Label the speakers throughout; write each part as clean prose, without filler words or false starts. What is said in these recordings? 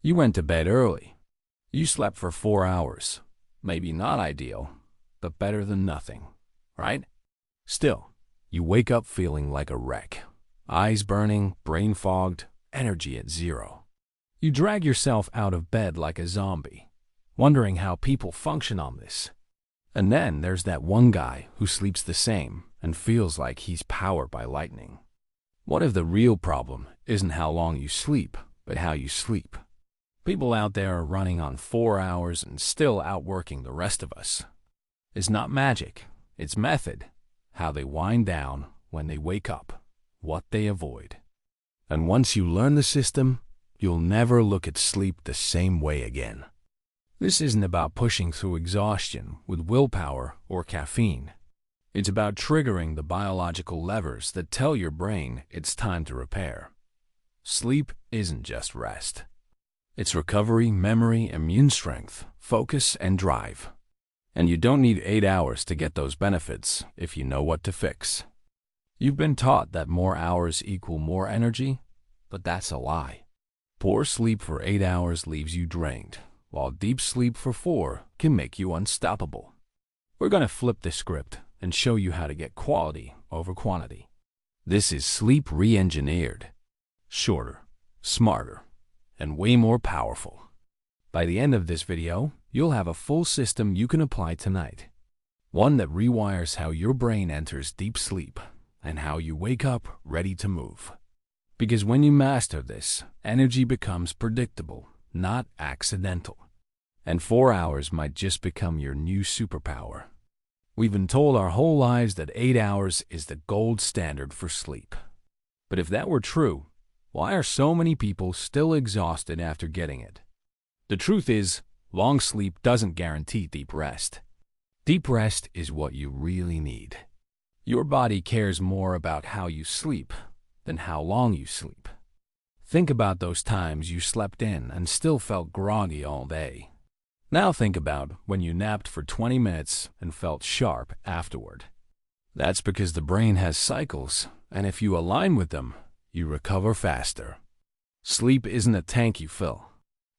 Speaker 1: You went to bed early. You slept for 4 hours. Maybe not ideal, but better than nothing, right? Still, you wake up feeling like a wreck. Eyes burning, brain fogged, energy at zero. You drag yourself out of bed like a zombie, wondering how people function on this. And then there's that one guy who sleeps the same and feels like he's powered by lightning. What if the real problem isn't how long you sleep, but how you sleep? People out there are running on 4 hours and still outworking the rest of us. It's not magic, it's method. How they wind down when they wake up, what they avoid. And once you learn the system, you'll never look at sleep the same way again. This isn't about pushing through exhaustion with willpower or caffeine. It's about triggering the biological levers that tell your brain it's time to repair. Sleep isn't just rest. It's recovery, memory, immune strength, focus, and drive. And you don't need 8 hours to get those benefits if you know what to fix. You've been taught that more hours equal more energy, but that's a lie. Poor sleep for 8 hours leaves you drained, while deep sleep for 4 can make you unstoppable. We're going to flip the script and show you how to get quality over quantity. This is sleep re-engineered. Shorter, smarter, and way more powerful. By the end of this video, you'll have a full system you can apply tonight. One that rewires how your brain enters deep sleep and how you wake up ready to move. Because when you master this, energy becomes predictable, not accidental. And 4 hours might just become your new superpower. We've been told our whole lives that 8 hours is the gold standard for sleep. But if that were true, why are so many people still exhausted after getting it? The truth is, long sleep doesn't guarantee deep rest. Deep rest is what you really need. Your body cares more about how you sleep than how long you sleep. Think about those times you slept in and still felt groggy all day. Now think about when you napped for 20 minutes and felt sharp afterward. That's because the brain has cycles, and if you align with them, you recover faster. Sleep isn't a tank you fill.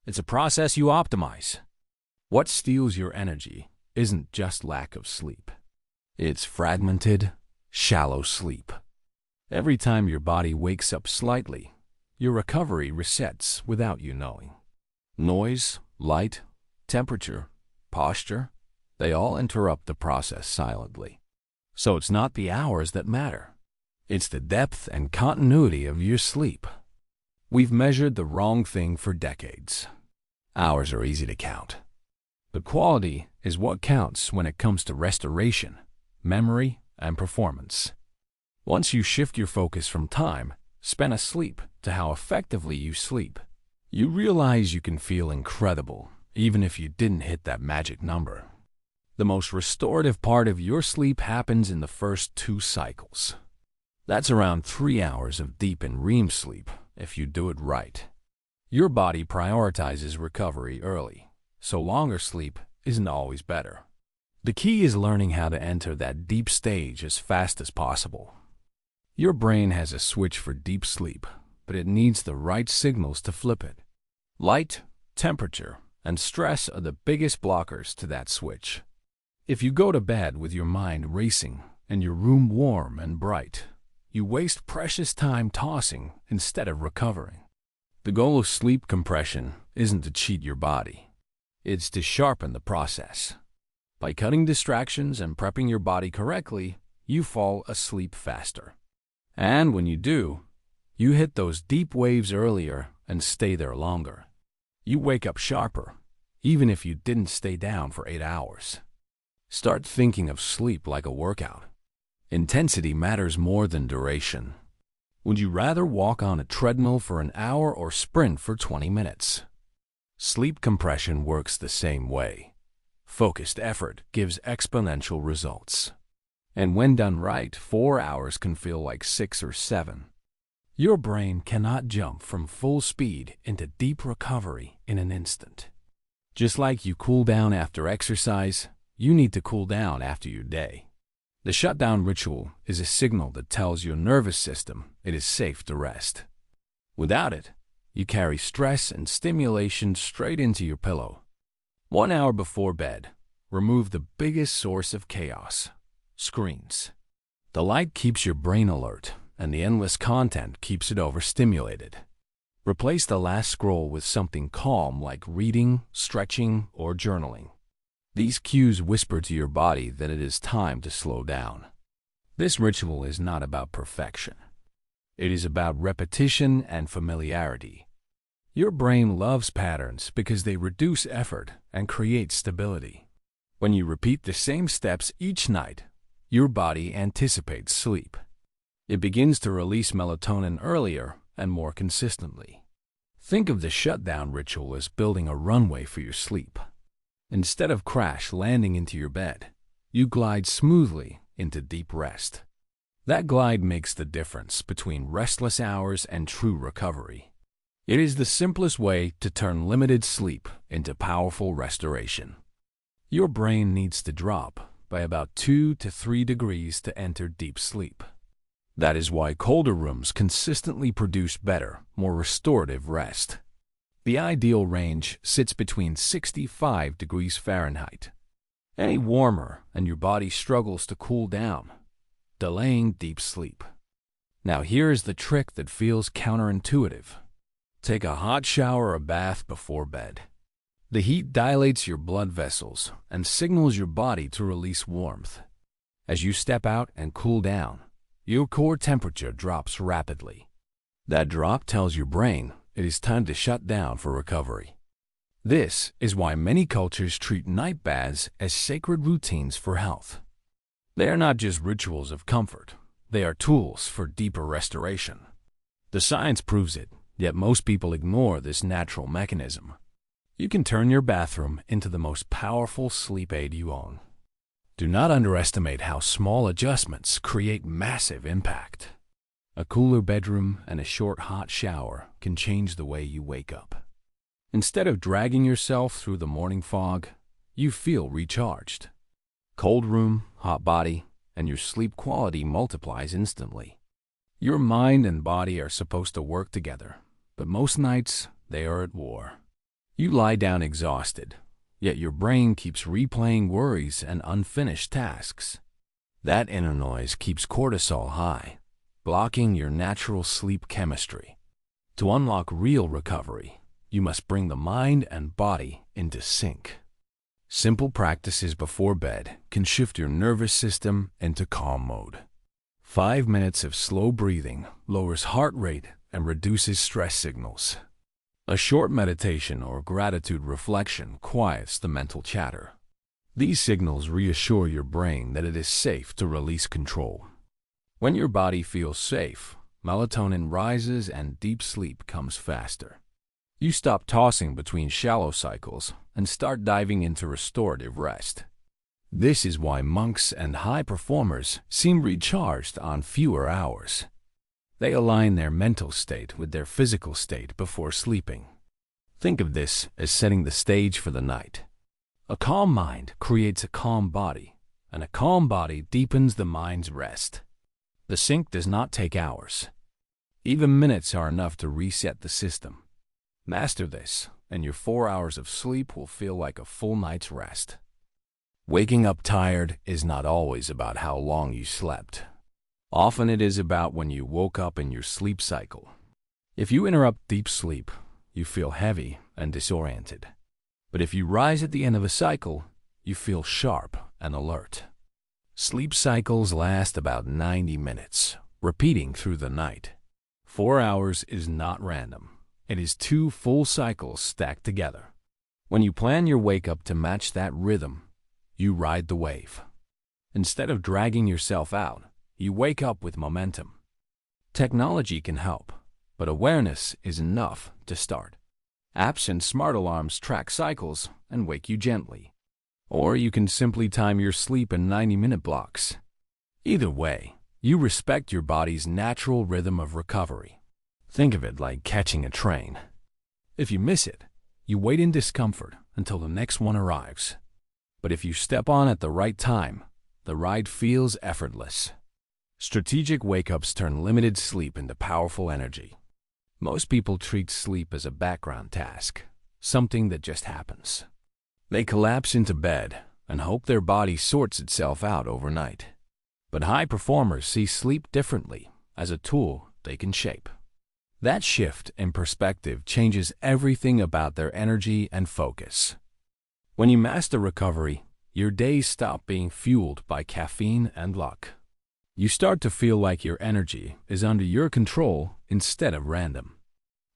Speaker 1: It's a process you optimize. What steals your energy isn't just lack of sleep. It's fragmented, shallow sleep. Every time your body wakes up slightly, your recovery resets without you knowing. Noise, light, temperature, posture, they all interrupt the process silently. So it's not the hours that matter. It's the depth and continuity of your sleep. We've measured the wrong thing for decades. Hours are easy to count. But quality is what counts when it comes to restoration, memory, and performance. Once you shift your focus from time spent asleep to how effectively you sleep, you realize you can feel incredible even if you didn't hit that magic number. The most restorative part of your sleep happens in the first 2 cycles. That's around 3 hours of deep and REM sleep if you do it right. Your body prioritizes recovery early, so longer sleep isn't always better. The key is learning how to enter that deep stage as fast as possible. Your brain has a switch for deep sleep, but it needs the right signals to flip it. Light, temperature, and stress are the biggest blockers to that switch. If you go to bed with your mind racing and your room warm and bright, you waste precious time tossing instead of recovering. The goal of sleep compression isn't to cheat your body. It's to sharpen the process. By cutting distractions and prepping your body correctly, you fall asleep faster. And when you do, you hit those deep waves earlier and stay there longer. You wake up sharper, even if you didn't stay down for 8 hours. Start thinking of sleep like a workout. Intensity matters more than duration. Would you rather walk on a treadmill for an hour or sprint for 20 minutes? Sleep compression works the same way. Focused effort gives exponential results. And when done right, 4 hours can feel like 6 or 7. Your brain cannot jump from full speed into deep recovery in an instant. Just like you cool down after exercise, you need to cool down after your day. The shutdown ritual is a signal that tells your nervous system it is safe to rest. Without it, You carry stress and stimulation straight into your pillow. 1 hour before bed, remove the biggest source of chaos: screens. The light keeps your brain alert, and the endless content keeps it overstimulated. Replace the last scroll with something calm like reading, stretching, or journaling. These cues whisper to your body that it is time to slow down. This ritual is not about perfection. It is about repetition and familiarity. Your brain loves patterns because they reduce effort and create stability. When you repeat the same steps each night, your body anticipates sleep. It begins to release melatonin earlier and more consistently. Think of the shutdown ritual as building a runway for your sleep. Instead of crash landing into your bed, you glide smoothly into deep rest. That glide makes the difference between restless hours and true recovery. It is the simplest way to turn limited sleep into powerful restoration. Your brain needs to drop by about 2 to 3 degrees to enter deep sleep. That is why colder rooms consistently produce better, more restorative rest. The ideal range sits between 65 degrees Fahrenheit. Any warmer and your body struggles to cool down, delaying deep sleep. Now here is the trick that feels counterintuitive. Take a hot shower or bath before bed. The heat dilates your blood vessels and signals your body to release warmth. As you step out and cool down, your core temperature drops rapidly. That drop tells your brain it is time to shut down for recovery. This is why many cultures treat night baths as sacred routines for health. They are not just rituals of comfort, they are tools for deeper restoration. The science proves it, yet most people ignore this natural mechanism. You can turn your bathroom into the most powerful sleep aid you own. Do not underestimate how small adjustments create massive impact. A cooler bedroom and a short hot shower can change the way you wake up. Instead of dragging yourself through the morning fog, you feel recharged. Cold room, hot body, and your sleep quality multiplies instantly. Your mind and body are supposed to work together, but most nights they are at war. You lie down exhausted, yet your brain keeps replaying worries and unfinished tasks. That inner noise keeps cortisol high, blocking your natural sleep chemistry. To unlock real recovery, you must bring the mind and body into sync. Simple practices before bed can shift your nervous system into calm mode. 5 minutes of slow breathing lowers heart rate and reduces stress signals. A short meditation or gratitude reflection quiets the mental chatter. These signals reassure your brain that it is safe to release control. When your body feels safe, melatonin rises and deep sleep comes faster. You stop tossing between shallow cycles and start diving into restorative rest. This is why monks and high performers seem recharged on fewer hours. They align their mental state with their physical state before sleeping. Think of this as setting the stage for the night. A calm mind creates a calm body, and a calm body deepens the mind's rest. The sync does not take hours. Even minutes are enough to reset the system. Master this, and your 4 hours of sleep will feel like a full night's rest. Waking up tired is not always about how long you slept. Often it is about when you woke up in your sleep cycle. If you interrupt deep sleep, you feel heavy and disoriented. But if you rise at the end of a cycle, you feel sharp and alert. Sleep cycles last about 90 minutes, repeating through the night. 4 hours is not random. It is 2 full cycles stacked together. When you plan your wake-up to match that rhythm, you ride the wave. Instead of dragging yourself out, you wake up with momentum. Technology can help, but awareness is enough to start. Apps and smart alarms track cycles and wake you gently. Or you can simply time your sleep in 90-minute blocks. Either way, you respect your body's natural rhythm of recovery. Think of it like catching a train. If you miss it, you wait in discomfort until the next one arrives. But if you step on at the right time, the ride feels effortless. Strategic wake-ups turn limited sleep into powerful energy. Most people treat sleep as a background task, something that just happens. They collapse into bed and hope their body sorts itself out overnight. But high performers see sleep differently, as a tool they can shape. That shift in perspective changes everything about their energy and focus. When you master recovery, your days stop being fueled by caffeine and luck. You start to feel like your energy is under your control instead of random.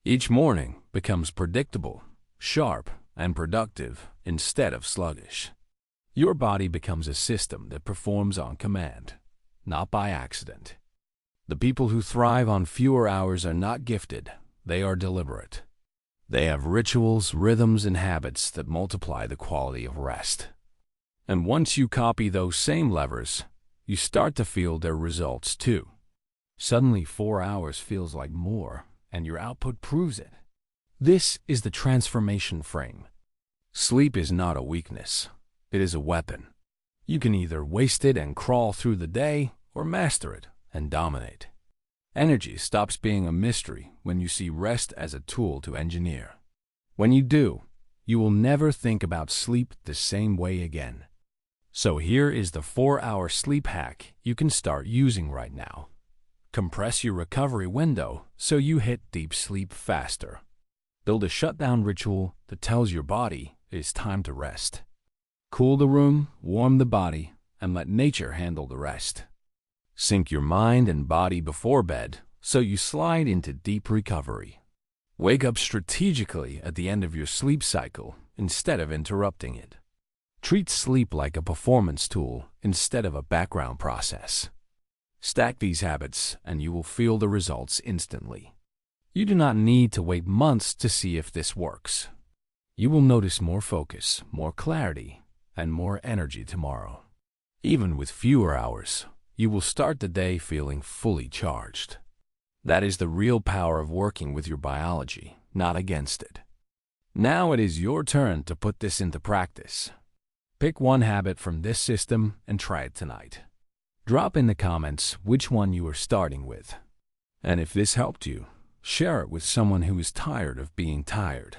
Speaker 1: Each morning becomes predictable, sharp, and productive instead of sluggish. Your body becomes a system that performs on command, not by accident. The people who thrive on fewer hours are not gifted, they are deliberate. They have rituals, rhythms, and habits that multiply the quality of rest. And once you copy those same levers, you start to feel their results too. Suddenly 4 hours feels like more, and your output proves it. This is the transformation frame. Sleep is not a weakness, it is a weapon. You can either waste it and crawl through the day, or master it and dominate. Energy stops being a mystery when you see rest as a tool to engineer. When you do, you will never think about sleep the same way again. So here is the 4-hour sleep hack you can start using right now. Compress your recovery window so you hit deep sleep faster. Build a shutdown ritual that tells your body it is time to rest. Cool the room, warm the body, and let nature handle the rest. Sync your mind and body before bed so you slide into deep recovery. Wake up strategically at the end of your sleep cycle instead of interrupting it. Treat sleep like a performance tool instead of a background process. Stack these habits and you will feel the results instantly. You do not need to wait months to see if this works. You will notice more focus, more clarity, and more energy tomorrow. Even with fewer hours, you will start the day feeling fully charged. That is the real power of working with your biology, not against it. Now it is your turn to put this into practice. Pick one habit from this system and try it tonight. Drop in the comments which one you are starting with. And if this helped you, share it with someone who is tired of being tired.